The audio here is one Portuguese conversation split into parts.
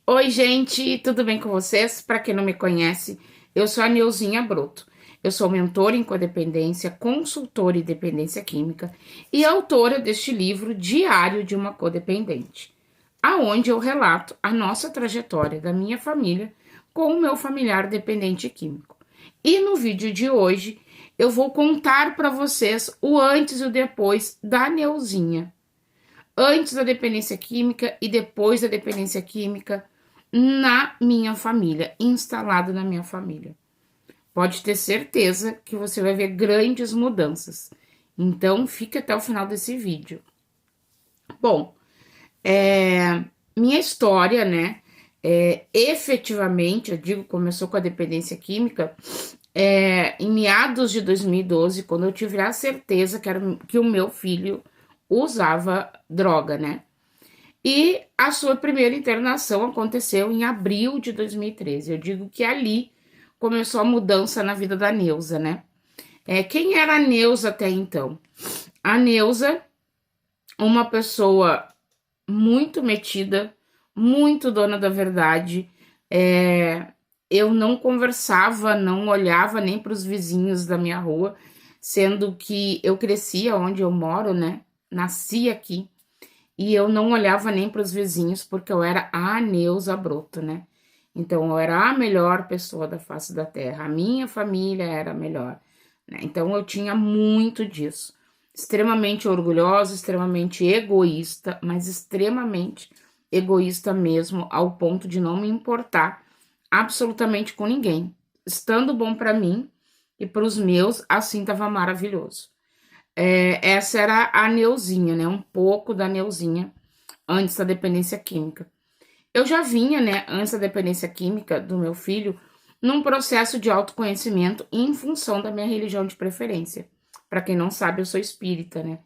Oi, gente, tudo bem com vocês? Para quem não me conhece, eu sou a Neuzinha Broto. Eu sou mentora em codependência, consultora em dependência química e autora deste livro Diário de uma Codependente, aonde eu relato a nossa trajetória da minha família com o meu familiar dependente químico. E no vídeo de hoje, eu vou contar para vocês o antes e o depois da Neuzinha. Antes da dependência química e depois da dependência química na minha família, instalado na minha família. Pode ter certeza que você vai ver grandes mudanças. Então, fique até o final desse vídeo. Bom, minha história, né? Efetivamente, eu digo, começou com a dependência química em meados de 2012, quando eu tive a certeza que o meu filho usava droga, né? E a sua primeira internação aconteceu em abril de 2013. Eu digo que ali começou a mudança na vida da Neuza, né? Quem era a Neuza até então? A Neuza, uma pessoa muito metida, muito dona da verdade. Eu não conversava, não olhava nem para os vizinhos da minha rua, sendo que eu cresci onde eu moro, né? Nasci aqui. E eu não olhava nem para os vizinhos, porque eu era a Neuza Broto, né? Então, eu era a melhor pessoa da face da terra. A minha família era a melhor, né? Então, eu tinha muito disso. Extremamente orgulhosa, extremamente egoísta, mas extremamente egoísta mesmo, ao ponto de não me importar absolutamente com ninguém. Estando bom para mim e para os meus, assim estava maravilhoso. Essa era a Neuzinha, né? Um pouco da Neuzinha antes da dependência química. Eu já vinha, né, antes da dependência química do meu filho, num processo de autoconhecimento em função da minha religião de preferência. Para quem não sabe, eu sou espírita, né?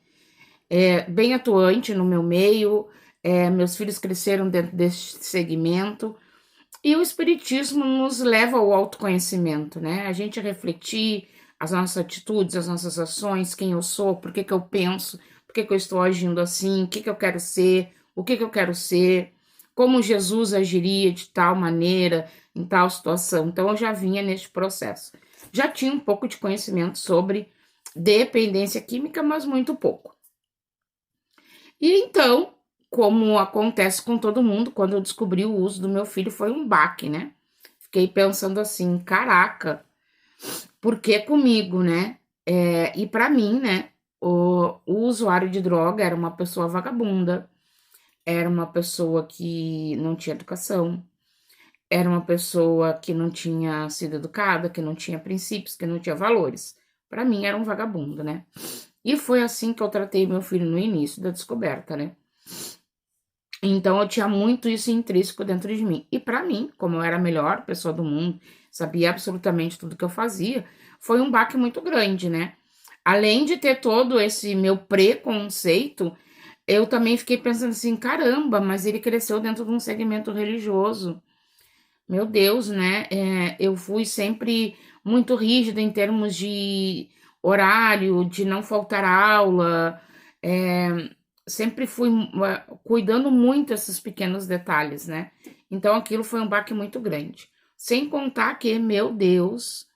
Bem atuante no meu meio, meus filhos cresceram dentro desse segmento. E o espiritismo nos leva ao autoconhecimento, né? A gente refletir as nossas atitudes, as nossas ações, quem eu sou, por que que eu penso, por que que eu estou agindo assim, o que que eu quero ser, o que que eu quero ser, como Jesus agiria de tal maneira, em tal situação. Então eu já vinha neste processo. Já tinha um pouco de conhecimento sobre dependência química, mas muito pouco. E então, como acontece com todo mundo, quando eu descobri o uso do meu filho, foi um baque, né? Fiquei pensando assim, caraca, por que comigo, né? E para mim, né, o usuário de droga era uma pessoa vagabunda, era uma pessoa que não tinha educação, era uma pessoa que não tinha sido educada, que não tinha princípios, que não tinha valores. Para mim era um vagabundo, né? E foi assim que eu tratei meu filho no início da descoberta, né? Então eu tinha muito isso intrínseco dentro de mim. E para mim, como eu era a melhor pessoa do mundo, sabia absolutamente tudo que eu fazia, foi um baque muito grande, né? Além de ter todo esse meu preconceito, eu também fiquei pensando assim, caramba, mas ele cresceu dentro de um segmento religioso. Meu Deus, né? Eu fui sempre muito rígida em termos de horário, de não faltar aula. Sempre fui cuidando muito desses pequenos detalhes, né? Então aquilo foi um baque muito grande. Sem contar que, meu Deus,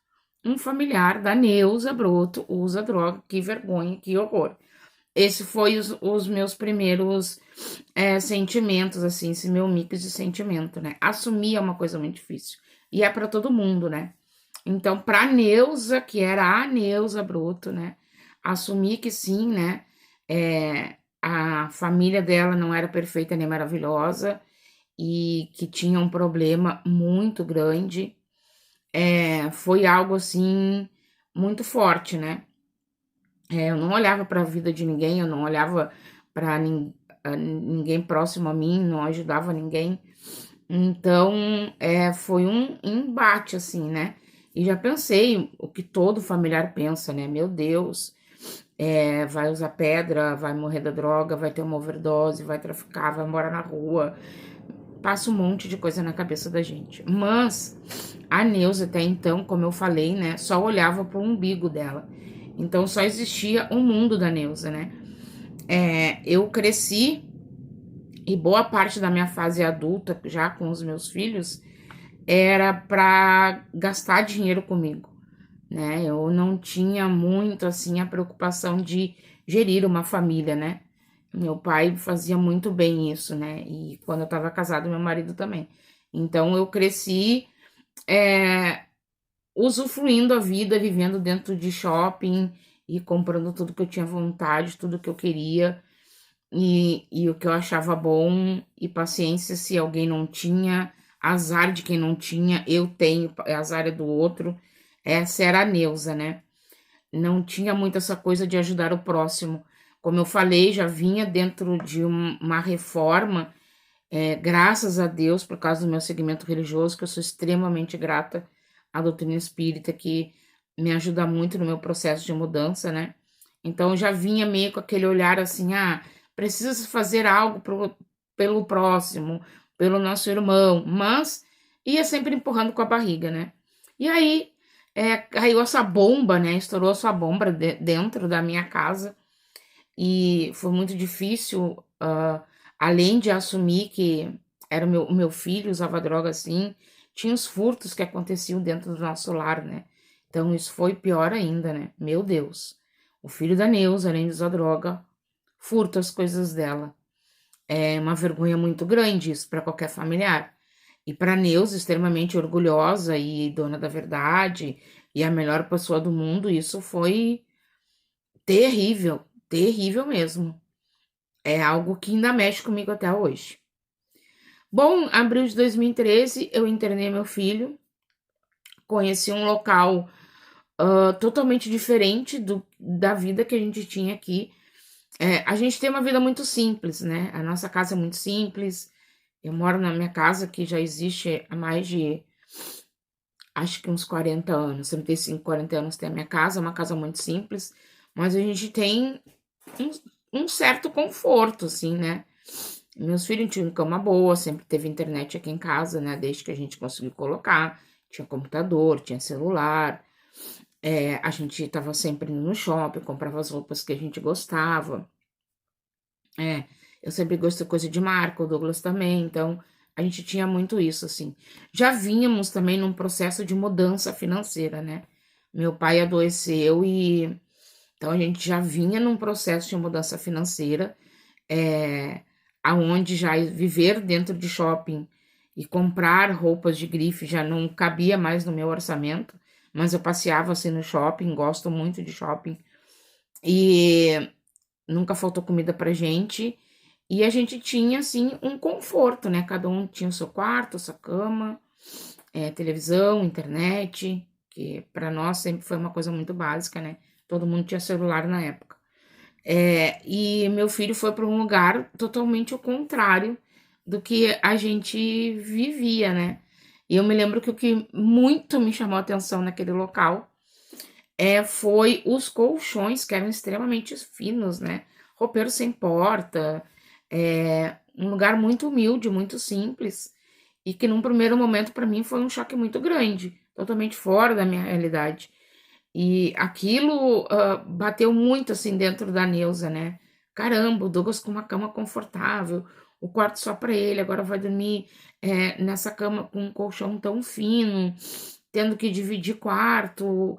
um familiar da Neuza Broto usa droga, que vergonha, que horror. Esse foi os meus primeiros sentimentos, assim, esse meu mix de sentimento, né? Assumir é uma coisa muito difícil. E é para todo mundo, né? Então, pra Neuza, que era a Neuza Broto, né? Assumir que sim, né? A família dela não era perfeita nem maravilhosa e que tinha um problema muito grande. Foi algo, assim, muito forte, né? Eu não olhava para a vida de ninguém, eu não olhava para ninguém próximo a mim, não ajudava ninguém. Então, foi um embate, assim, né? E já pensei o que todo familiar pensa, né? Meu Deus, vai usar pedra, vai morrer da droga, vai ter uma overdose, vai traficar, vai morar na rua. Passa um monte de coisa na cabeça da gente. Mas a Neuza, até então, como eu falei, né? Só olhava pro umbigo dela. Então só existia o mundo da Neuza, né? Eu cresci E boa parte da minha fase adulta, já com os meus filhos, era para gastar dinheiro comigo, né? Eu não tinha muito assim a preocupação de gerir uma família, né? Meu pai fazia muito bem isso, né? E quando eu estava casada, meu marido também. Então eu cresci é, usufruindo a vida, vivendo dentro de shopping e comprando tudo que eu tinha vontade, tudo que eu queria e o que eu achava bom, e paciência se alguém não tinha, azar de quem não tinha, eu tenho, azar é do outro. Essa era a Neuza, né? Não tinha muito essa coisa de ajudar o próximo. Como eu falei, já vinha dentro de uma reforma, graças a Deus, por causa do meu segmento religioso, que eu sou extremamente grata à doutrina espírita, que me ajuda muito no meu processo de mudança, né? Então, eu já vinha meio com aquele olhar assim, precisa se fazer algo pelo próximo, pelo nosso irmão, mas ia sempre empurrando com a barriga, né? E aí, caiu essa bomba, né? Estourou essa bomba dentro da minha casa, e foi muito difícil, além de assumir que era o meu filho, usava droga assim, tinha os furtos que aconteciam dentro do nosso lar, né? Então isso foi pior ainda, né? Meu Deus. O filho da Neuza, além de usar droga, furta as coisas dela. É uma vergonha muito grande isso para qualquer familiar. E para Neuza, extremamente orgulhosa e dona da verdade, e a melhor pessoa do mundo, isso foi terrível, terrível mesmo. É algo que ainda mexe comigo até hoje. Bom, abril de 2013, eu internei meu filho, conheci um local totalmente diferente da vida que a gente tinha aqui. A gente tem uma vida muito simples, né? A nossa casa é muito simples. Eu moro na minha casa que já existe há mais de, acho que uns 40 anos, 35, 40 anos tem a minha casa, é uma casa muito simples, mas a gente tem um certo conforto, assim, né? Meus filhos tinham cama boa, sempre teve internet aqui em casa, né? Desde que a gente conseguiu colocar. Tinha computador, tinha celular. A gente tava sempre indo no shopping, comprava as roupas que a gente gostava. É, eu sempre gostei de coisa de marca, o Douglas também, então a gente tinha muito isso, assim. Já vínhamos também num processo de mudança financeira, né? Meu pai adoeceu e então a gente já vinha num processo de mudança financeira, é, aonde já viver dentro de shopping e comprar roupas de grife já não cabia mais no meu orçamento, mas eu passeava assim no shopping, gosto muito de shopping, e nunca faltou comida pra gente, e a gente tinha assim um conforto, né? Cada um tinha o seu quarto, a sua cama, televisão, internet, que para nós sempre foi uma coisa muito básica, né? Todo mundo tinha celular na época. E meu filho foi para um lugar totalmente o contrário do que a gente vivia, né? E eu me lembro que o que muito me chamou a atenção naquele local foi os colchões, que eram extremamente finos, né? Roupeiro sem porta, um lugar muito humilde, muito simples, e que num primeiro momento para mim foi um choque muito grande, totalmente fora da minha realidade. E aquilo, bateu muito, assim, dentro da Neuza, né. Caramba, o Douglas com uma cama confortável, o quarto só para ele, agora vai dormir, nessa cama com um colchão tão fino, tendo que dividir quarto,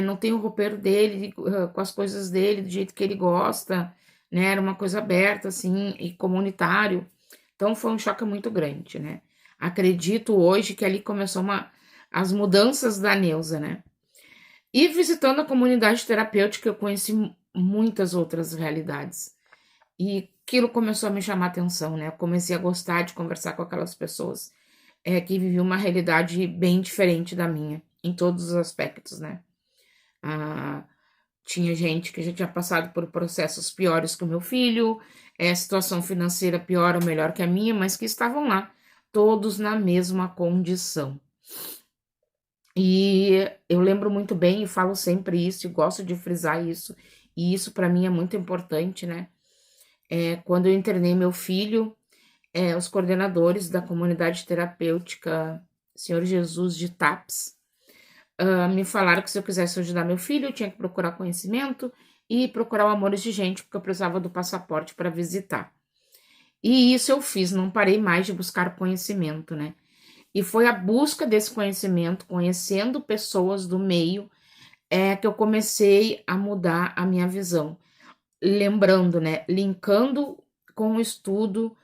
não tem o roupeiro dele, com as coisas dele do jeito que ele gosta, né, era uma coisa aberta, assim, e comunitário. Então foi um choque muito grande, né. Acredito hoje que ali começou as mudanças da Neuza, né. E visitando a comunidade terapêutica, eu conheci muitas outras realidades. E aquilo começou a me chamar atenção, né? Eu comecei a gostar de conversar com aquelas pessoas que viviam uma realidade bem diferente da minha, em todos os aspectos, né? Ah, tinha gente que já tinha passado por processos piores que o meu filho, situação financeira pior ou melhor que a minha, mas que estavam lá, todos na mesma condição. E eu lembro muito bem e falo sempre isso, e gosto de frisar isso, e isso para mim é muito importante, né? Quando eu internei meu filho, os coordenadores da comunidade terapêutica Senhor Jesus de TAPS, me falaram que se eu quisesse ajudar meu filho, eu tinha que procurar conhecimento e procurar o Amores de Gente, porque eu precisava do passaporte para visitar. E isso eu fiz, não parei mais de buscar conhecimento, né? E foi a busca desse conhecimento, conhecendo pessoas do meio, que eu comecei a mudar a minha visão. Lembrando, né? Linkando com o estudo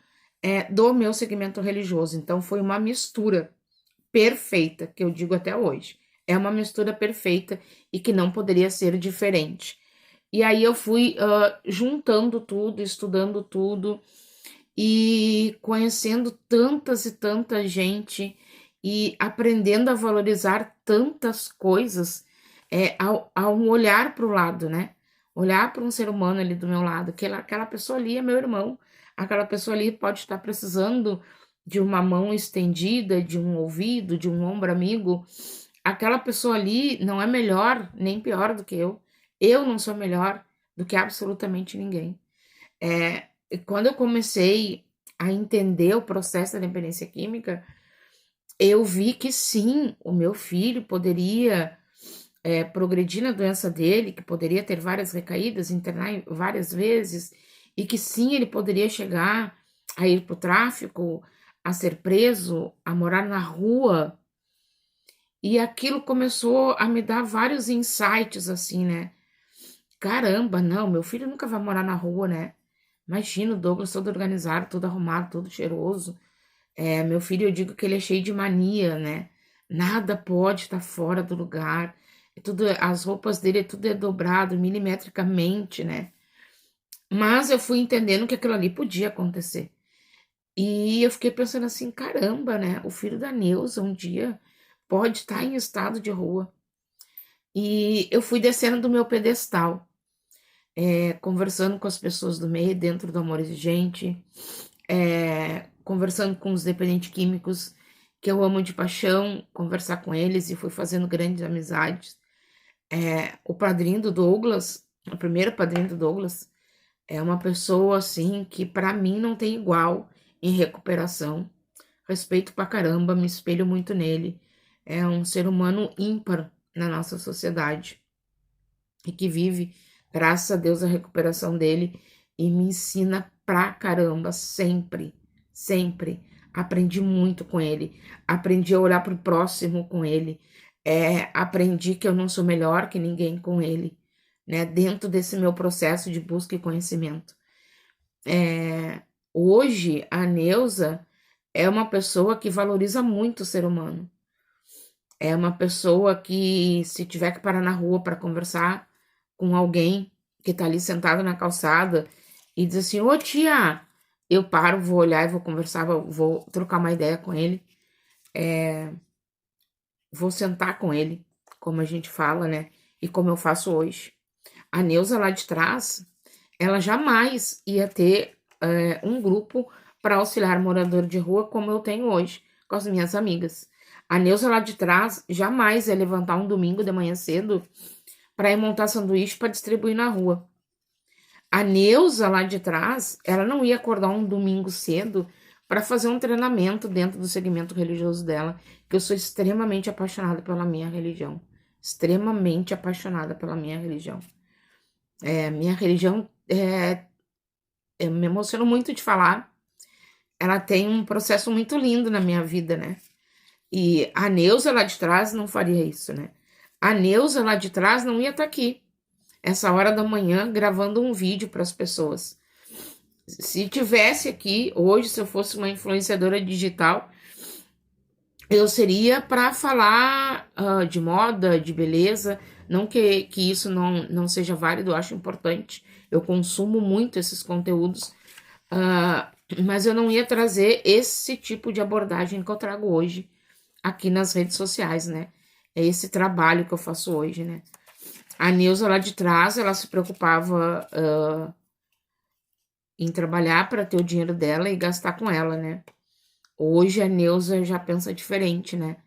do meu segmento religioso. Então, foi uma mistura perfeita, que eu digo até hoje. É uma mistura perfeita e que não poderia ser diferente. E aí eu fui juntando tudo, estudando tudo e conhecendo tantas e tanta gente e aprendendo a valorizar tantas coisas ao olhar para o lado, né? Olhar para um ser humano ali do meu lado, aquela pessoa ali é meu irmão, aquela pessoa ali pode estar precisando de uma mão estendida, de um ouvido, de um ombro amigo. Aquela pessoa ali não é melhor nem pior do que eu não sou melhor do que absolutamente ninguém. E quando eu comecei a entender o processo da dependência química, eu vi que sim, o meu filho poderia progredir na doença dele, que poderia ter várias recaídas, internar várias vezes, e que sim, ele poderia chegar a ir para o tráfico, a ser preso, a morar na rua. E aquilo começou a me dar vários insights, assim, né? Caramba, não, meu filho nunca vai morar na rua, né? Imagina o Douglas todo organizado, todo arrumado, todo cheiroso. Meu filho, eu digo que ele é cheio de mania, né? Nada pode estar fora do lugar. As roupas dele, tudo é dobrado milimetricamente, né? Mas eu fui entendendo que aquilo ali podia acontecer. E eu fiquei pensando assim, caramba, né? O filho da Neuza um dia pode estar em estado de rua. E eu fui descendo do meu pedestal, conversando com as pessoas do meio, dentro do Amor Exigente, conversando com os dependentes químicos, que eu amo de paixão, conversar com eles e fui fazendo grandes amizades. O padrinho do Douglas, o primeiro padrinho do Douglas, é uma pessoa assim que para mim não tem igual em recuperação. Respeito pra caramba, me espelho muito nele. É um ser humano ímpar na nossa sociedade e que vive, graças a Deus, a recuperação dele e me ensina pra caramba, sempre, sempre. Aprendi muito com ele, aprendi a olhar pro próximo com ele, aprendi que eu não sou melhor que ninguém com ele, né? Dentro desse meu processo de busca e conhecimento. Hoje, a Neuza é uma pessoa que valoriza muito o ser humano. É uma pessoa que, se tiver que parar na rua para conversar com alguém que tá ali sentado na calçada e diz assim: Ô tia, eu paro, vou olhar e vou conversar, vou trocar uma ideia com ele, vou sentar com ele, como a gente fala, né? E como eu faço hoje. A Neuza lá de trás, ela jamais ia ter um grupo para auxiliar morador de rua como eu tenho hoje, com as minhas amigas. A Neuza lá de trás jamais ia levantar um domingo de manhã cedo para ir montar sanduíche para distribuir na rua. A Neuza lá de trás, ela não ia acordar um domingo cedo para fazer um treinamento dentro do segmento religioso dela, que eu sou extremamente apaixonada pela minha religião. Extremamente apaixonada pela minha religião. Minha religião eu me emociono muito de falar. Ela tem um processo muito lindo na minha vida, né? E a Neuza lá de trás não faria isso, né? A Neuza lá de trás não ia estar aqui, essa hora da manhã, gravando um vídeo para as pessoas. Se tivesse aqui hoje, se eu fosse uma influenciadora digital, eu seria para falar de moda, de beleza. Não que isso não seja válido, eu acho importante. Eu consumo muito esses conteúdos, mas eu não ia trazer esse tipo de abordagem que eu trago hoje aqui nas redes sociais, né? É esse trabalho que eu faço hoje, né? A Neuza lá de trás, ela se preocupava em trabalhar para ter o dinheiro dela e gastar com ela, né? Hoje a Neuza já pensa diferente, né?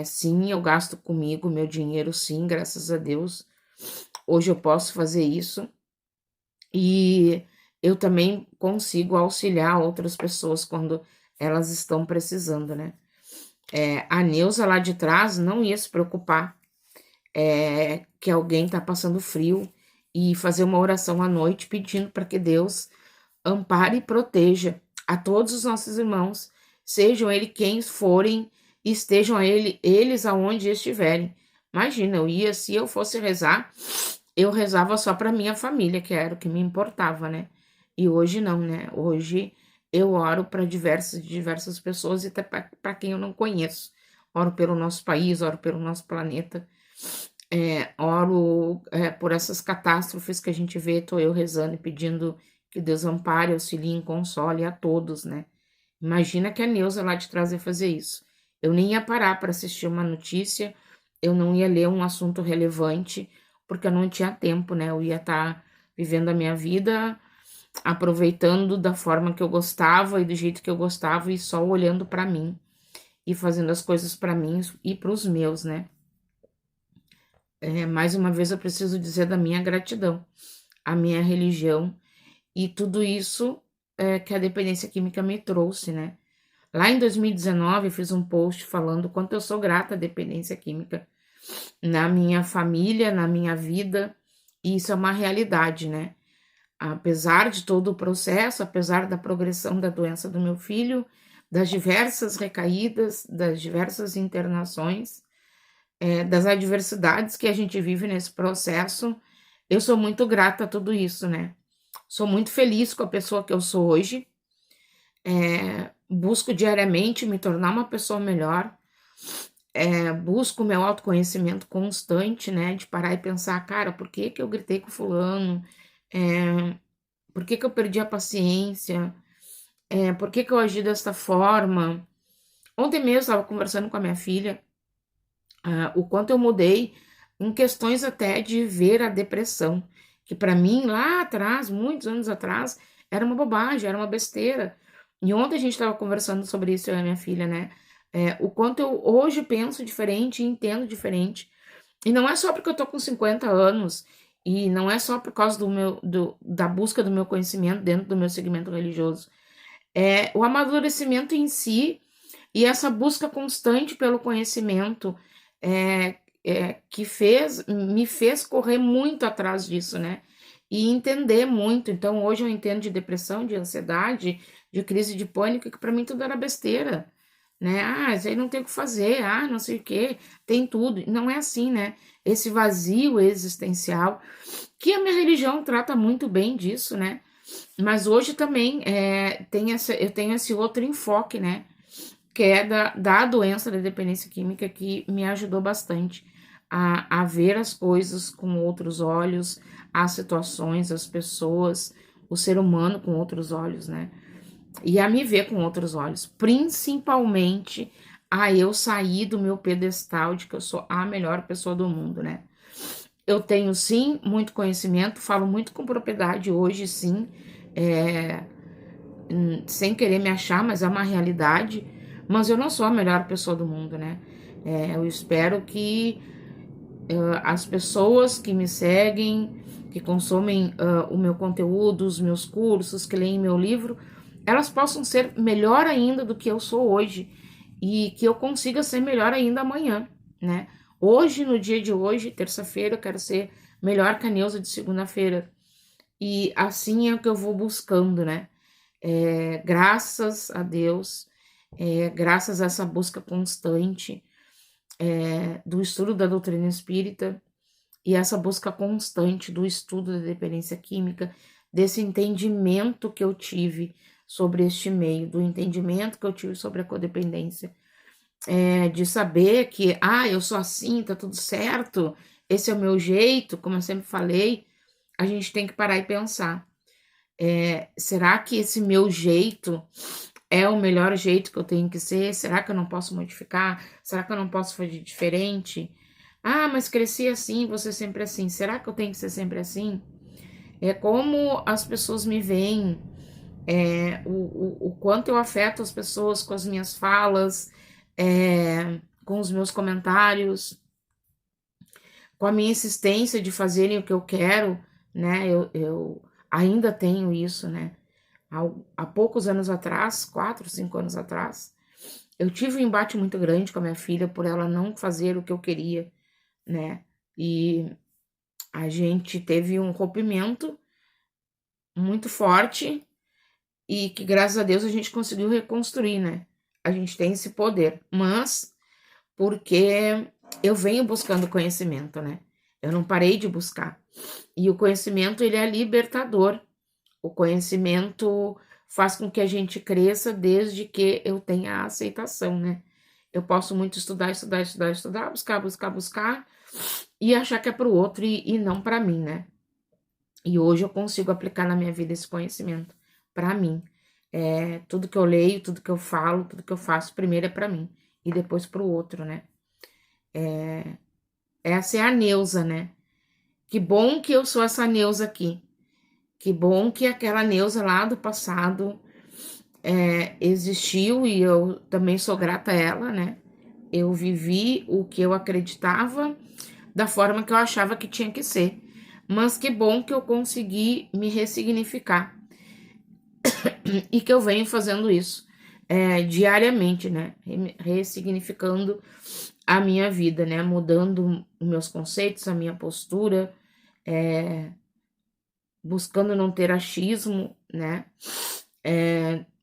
Sim, eu gasto comigo meu dinheiro, sim, graças a Deus. Hoje eu posso fazer isso e eu também consigo auxiliar outras pessoas quando elas estão precisando, né? A Neuza lá de trás não ia se preocupar que alguém tá passando frio e fazer uma oração à noite pedindo para que Deus ampare e proteja a todos os nossos irmãos, sejam eles quem forem, estejam eles aonde estiverem. Imagina, se eu fosse rezar, eu rezava só para minha família, que era o que me importava, né? E hoje não, né? Hoje eu oro para diversas pessoas e até para quem eu não conheço. Oro pelo nosso país, oro pelo nosso planeta, oro por essas catástrofes que a gente vê, tô eu rezando e pedindo que Deus ampare, auxilie e console a todos, né? Imagina que a Neuza lá de trás ia fazer isso. Eu nem ia parar para assistir uma notícia, eu não ia ler um assunto relevante, porque eu não tinha tempo, né? Eu ia estar vivendo a minha vida, aproveitando da forma que eu gostava e do jeito que eu gostava e só olhando para mim e fazendo as coisas para mim e para os meus, né? Mais uma vez eu preciso dizer da minha gratidão, à minha religião e tudo isso que a dependência química me trouxe, né? Lá em 2019 eu fiz um post falando o quanto eu sou grata à dependência química na minha família, na minha vida, e isso é uma realidade, né? Apesar de todo o processo, apesar da progressão da doença do meu filho, das diversas recaídas, das diversas internações, das adversidades que a gente vive nesse processo, eu sou muito grata a tudo isso, né? Sou muito feliz com a pessoa que eu sou hoje, busco diariamente me tornar uma pessoa melhor, busco meu autoconhecimento constante, né? De parar e pensar, cara, por que que eu gritei com fulano? É, por que que eu perdi a paciência? Por que que eu agi dessa forma? Ontem mesmo eu estava conversando com a minha filha, o quanto eu mudei em questões até de ver a depressão, que para mim lá atrás, muitos anos atrás, era uma bobagem, era uma besteira. E ontem a gente estava conversando sobre isso, eu e a minha filha, né? O quanto eu hoje penso diferente e entendo diferente. E não é só porque eu tô com 50 anos, e não é só por causa da busca do meu conhecimento dentro do meu segmento religioso. É o amadurecimento em si e essa busca constante pelo conhecimento que me fez correr muito atrás disso, né? E entender muito. Então, hoje eu entendo de depressão, de ansiedade, de crise de pânico, que para mim tudo era besteira, né? Ah, isso aí não tem o que fazer, não sei o quê, tem tudo. Não é assim, né? Esse vazio existencial, que a minha religião trata muito bem disso, né? Mas hoje também eu tenho esse outro enfoque, né? Que é da doença da dependência química, que me ajudou bastante a ver as coisas com outros olhos, as situações, as pessoas, o ser humano com outros olhos, né? E a me ver com outros olhos, principalmente a eu sair do meu pedestal de que eu sou a melhor pessoa do mundo, né? Eu tenho sim muito conhecimento, falo muito com propriedade hoje, sim, é, sem querer me achar, mas é uma realidade. Mas eu não sou a melhor pessoa do mundo, né? Eu espero que as pessoas que me seguem, que consomem o meu conteúdo, os meus cursos, que leem meu livro, elas possam ser melhor ainda do que eu sou hoje e que eu consiga ser melhor ainda amanhã, né? Hoje, no dia de hoje, terça-feira, eu quero ser melhor que a Neuza de segunda-feira. E assim é o que eu vou buscando, né? Graças a Deus, graças a essa busca constante do estudo da doutrina espírita e essa busca constante do estudo da dependência química, desse entendimento que eu tive sobre este meio, do entendimento que eu tive sobre a codependência, de saber que, eu sou assim, tá tudo certo, esse é o meu jeito, como eu sempre falei, a gente tem que parar e pensar. Será que esse meu jeito é o melhor jeito que eu tenho que ser? Será que eu não posso modificar? Será que eu não posso fazer diferente? Mas cresci assim, você sempre assim. Será que eu tenho que ser sempre assim? É como as pessoas me veem, o quanto eu afeto as pessoas com as minhas falas, com os meus comentários, com a minha insistência de fazerem o que eu quero, né? Eu ainda tenho isso, né? Há poucos anos atrás, 4, 5 anos atrás, eu tive um embate muito grande com a minha filha por ela não fazer o que eu queria, né? E a gente teve um rompimento muito forte e que graças a Deus a gente conseguiu reconstruir, né? A gente tem esse poder, mas porque eu venho buscando conhecimento, né? Eu não parei de buscar. E o conhecimento, ele é libertador. O conhecimento faz com que a gente cresça desde que eu tenha a aceitação, né? Eu posso muito estudar, estudar, estudar, estudar, buscar, buscar, buscar e achar que é para o outro e não para mim, né? E hoje eu consigo aplicar na minha vida esse conhecimento para mim. Tudo que eu leio, tudo que eu falo, tudo que eu faço, primeiro é para mim e depois para o outro, né? Essa é a Neuza, né? Que bom que eu sou essa Neuza aqui. Que bom que aquela Neuza lá do passado existiu e eu também sou grata a ela, né? Eu vivi o que eu acreditava da forma que eu achava que tinha que ser. Mas que bom que eu consegui me ressignificar e que eu venho fazendo isso diariamente, né? Ressignificando a minha vida, né? Mudando os meus conceitos, a minha postura, buscando não ter achismo, né?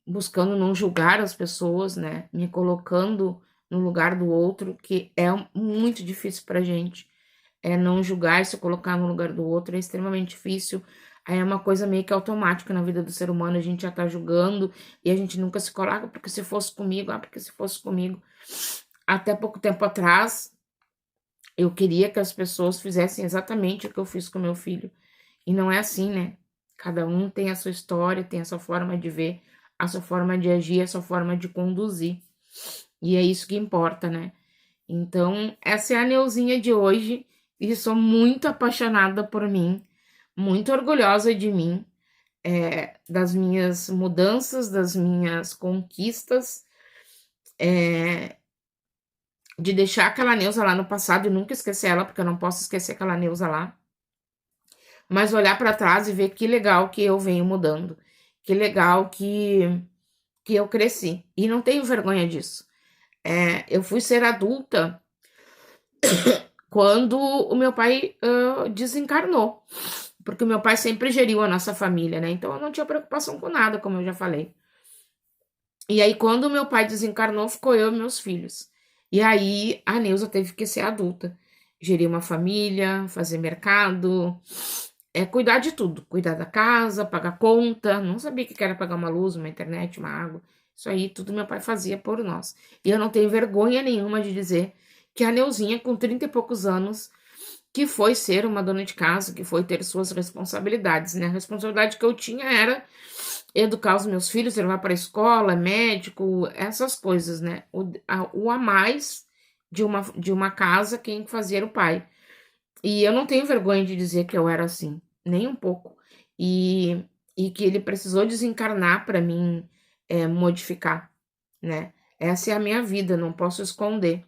Buscando não julgar as pessoas, né? Me colocando no lugar do outro, que é muito difícil pra gente. Não julgar e se colocar no lugar do outro é extremamente difícil. Aí é uma coisa meio que automática na vida do ser humano, a gente já tá julgando e a gente nunca se coloca, porque se fosse comigo, porque se fosse comigo. Até pouco tempo atrás, eu queria que as pessoas fizessem exatamente o que eu fiz com meu filho. E não é assim, né? Cada um tem a sua história, tem a sua forma de ver, a sua forma de agir, a sua forma de conduzir. E é isso que importa, né? Então, essa é a Neuzinha de hoje e sou muito apaixonada por mim, muito orgulhosa de mim, das minhas mudanças, das minhas conquistas, de deixar aquela Neuza lá no passado e nunca esquecer ela, porque eu não posso esquecer aquela Neuza lá, mas olhar para trás e ver que legal que eu venho mudando, que legal que eu cresci e não tenho vergonha disso. Eu fui ser adulta quando o meu pai desencarnou, porque o meu pai sempre geriu a nossa família, né? Então eu não tinha preocupação com nada, como eu já falei. E aí, quando o meu pai desencarnou, ficou eu e meus filhos. E aí a Neuza teve que ser adulta, gerir uma família, fazer mercado, cuidar de tudo, cuidar da casa, pagar conta. Não sabia o que era pagar uma luz, uma internet, uma água. Isso aí tudo meu pai fazia por nós. E eu não tenho vergonha nenhuma de dizer que a Neuzinha, com 30 e poucos anos, que foi ser uma dona de casa, que foi ter suas responsabilidades, né? A responsabilidade que eu tinha era educar os meus filhos, levar para a escola, médico, essas coisas, né? O a mais de uma casa, quem fazia era o pai. E eu não tenho vergonha de dizer que eu era assim, nem um pouco. E, e que ele precisou desencarnar para mim modificar, né? Essa é a minha vida, não posso esconder.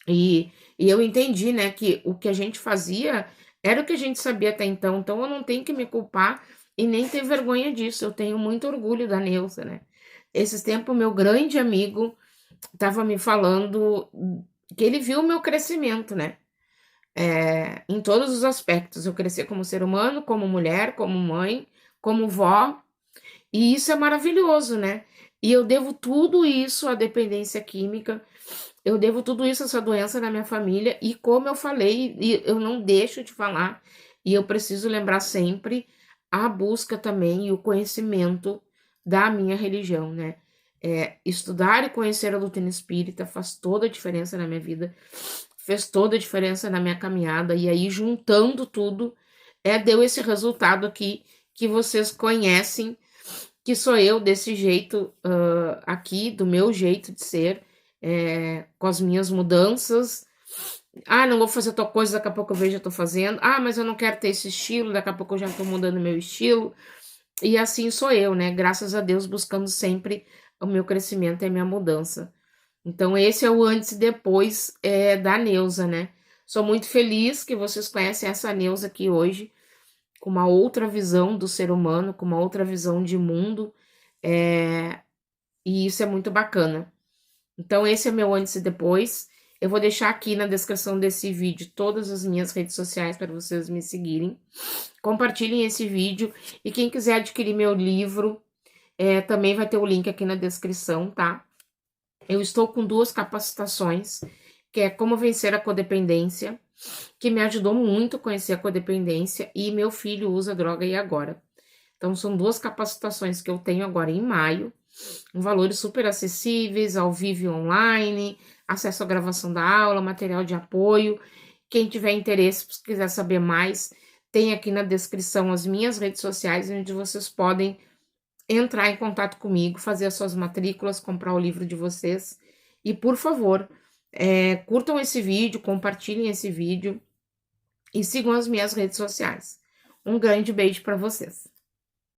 E eu entendi, né, que o que a gente fazia era o que a gente sabia até então eu não tenho que me culpar e nem ter vergonha disso. Eu tenho muito orgulho da Neuza, né? Esses tempos, meu grande amigo estava me falando que ele viu o meu crescimento, né? Em todos os aspectos. Eu cresci como ser humano, como mulher, como mãe, como vó, e isso é maravilhoso, né? E eu devo tudo isso à dependência química, eu devo tudo isso, essa doença na minha família, e como eu falei, e eu não deixo de falar, e eu preciso lembrar sempre a busca também e o conhecimento da minha religião, né? Estudar e conhecer a doutrina espírita faz toda a diferença na minha vida, fez toda a diferença na minha caminhada, e aí juntando tudo, deu esse resultado aqui que vocês conhecem, que sou eu desse jeito aqui, do meu jeito de ser, com as minhas mudanças. Ah, não vou fazer tal coisa, daqui a pouco eu vejo eu tô fazendo. Ah, mas eu não quero ter esse estilo, daqui a pouco eu já tô mudando meu estilo. E assim sou eu, né? Graças a Deus, buscando sempre o meu crescimento e a minha mudança. Então, esse é o antes e depois da Neuza, né? Sou muito feliz que vocês conhecem essa Neuza aqui hoje, com uma outra visão do ser humano, com uma outra visão de mundo, e isso é muito bacana. Então, esse é meu antes e depois. Eu vou deixar aqui na descrição desse vídeo todas as minhas redes sociais para vocês me seguirem. Compartilhem esse vídeo e quem quiser adquirir meu livro, Também vai ter o link aqui na descrição, tá? Eu estou com 2 capacitações, que é Como Vencer a Codependência, que me ajudou muito a conhecer a codependência, e meu filho usa droga e agora. Então, são 2 capacitações que eu tenho agora em maio, com valores super acessíveis, ao vivo e online, acesso à gravação da aula, material de apoio. Quem tiver interesse, se quiser saber mais, tem aqui na descrição as minhas redes sociais, onde vocês podem entrar em contato comigo, fazer as suas matrículas, comprar o livro de vocês. E, por favor, curtam esse vídeo, compartilhem esse vídeo e sigam as minhas redes sociais. Um grande beijo para vocês.